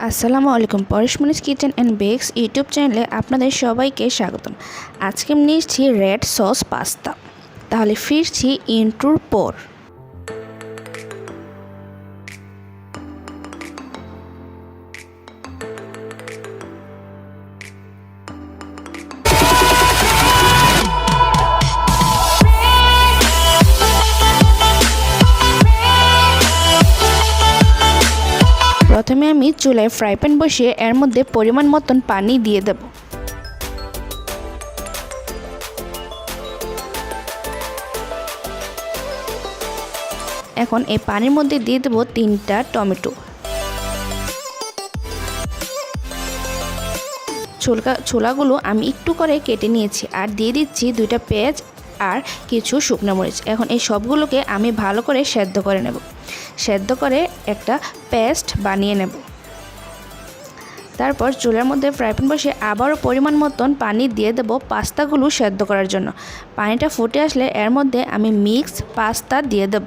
আসসালামু আলাইকুম। পরশমনিস kitchen and bakes YouTube চ্যানেলে আপনাদের সবাইকে স্বাগতম। আজকে আমি নিয়েছি রেড সস পাস্তা। তাহলে ফিরছি ইন্ট্রোর পর। প্রথমে আমি চুলায় ফ্রাই প্যান বসিয়ে এর মধ্যে পরিমাণ মতন পানি দিয়ে দেব। এখন এই পানির মধ্যে দিয়ে দেব 3টা টমেটো। ছোলাগুলো আমি একটু করে কেটে নিয়েছি আর দিয়ে দিচ্ছি 2টা পেঁয়াজ আর কিছু শুকনো মরিচ। এখন এই সবগুলোকে আমি ভালো করে সেদ্ধ করে নেব। সেদ্ধ করে একটা পেস্ট বানিয়ে নেব। তারপর চুলার মধ্যে ফ্রাই প্যান বসিয়ে আবারও পরিমাণ মতন পানি দিয়ে দেব পাস্তাগুলো সেদ্ধ করার জন্য। পানিটা ফুটে আসলে এর মধ্যে আমি মিক্স পাস্তা দিয়ে দেব।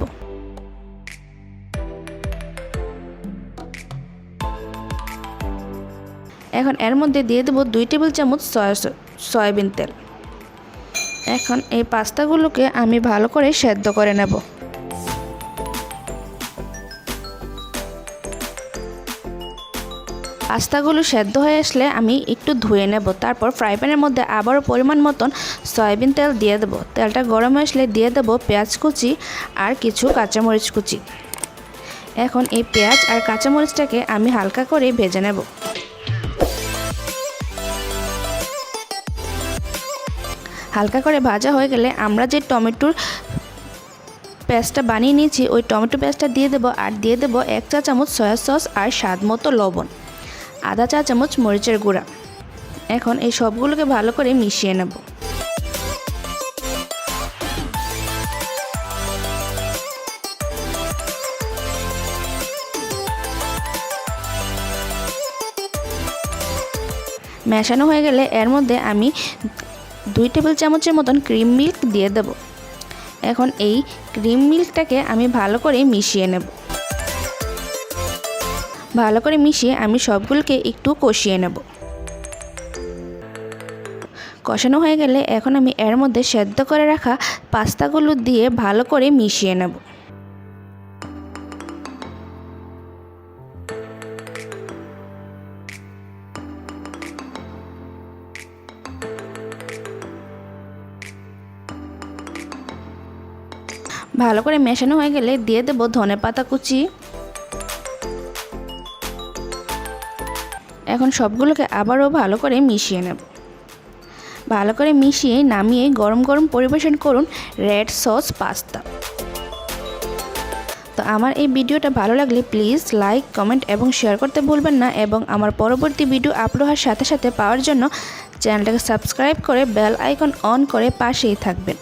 এখন এর মধ্যে দিয়ে দেব 2 টেবিল চামচ সয়াবিন তেল। এখন এই পাস্তাগুলোকে আমি ভালো করে সেদ্ধ করে নেব। পাস্তাগুলো সেদ্ধ হয়ে আসলে আমি একটু ধুয়ে নেব। তারপর ফ্রাই প্যানের মধ্যে আবারও পরিমাণ মতন সয়াবিন তেল দিয়ে দেব। তেলটা গরম হয়ে আসলে দিয়ে দেব পেঁয়াজ কুচি আর কিছু কাঁচামরিচ কুচি। এখন এই পেঁয়াজ আর কাঁচামরিচটাকে আমি হালকা করে ভেজে নেব। হালকা করে ভাজা হয়ে গেলে আমরা যে টমেটোর পেস্টটা বানিয়ে নিয়েছি ওই টমেটো পেস্টটা দিয়ে দেব আর দিয়ে দেব 1 চা চামচ সয়া সস আর স্বাদ মতো লবণ, আধা চা চামচ মরিচের গুঁড়া। এখন এই সবগুলোকে ভালো করে মিশিয়ে নেব। মেশানো হয়ে গেলে এর মধ্যে আমি 2 টেবিল চামচের মতন ক্রিম মিল্ক দিয়ে দেব। এখন এই ক্রিম মিল্কটাকে আমি ভালো করে মিশিয়ে নেব। ভালো করে মিশিয়ে আমি সবগুলোকে একটু কষিয়ে নেব। কষানো হয়ে গেলে এখন আমি এর মধ্যে সেদ্ধ করে রাখা পাস্তাগুলো দিয়ে ভালো করে মিশিয়ে নেব। ভালো করে মেশানো হয়ে গেলে দিয়ে দেব ধনেপাতা কুচি। এখন সবগুলোকে আবারও ভালো করে মিশিয়ে নেব। ভালো করে মিশিয়ে নামিয়ে গরম গরম পরিবেশন করুন রেড সস পাস্তা। তো আমার এই ভিডিওটা ভালো লাগলে প্লিজ লাইক, কমেন্ট এবং শেয়ার করতে ভুলবেন না এবং আমার পরবর্তী ভিডিও আপলোড হওয়ার সাথে সাথে পাওয়ার জন্য চ্যানেলটাকে সাবস্ক্রাইব করে বেল আইকন অন করে পাশেই থাকবেন।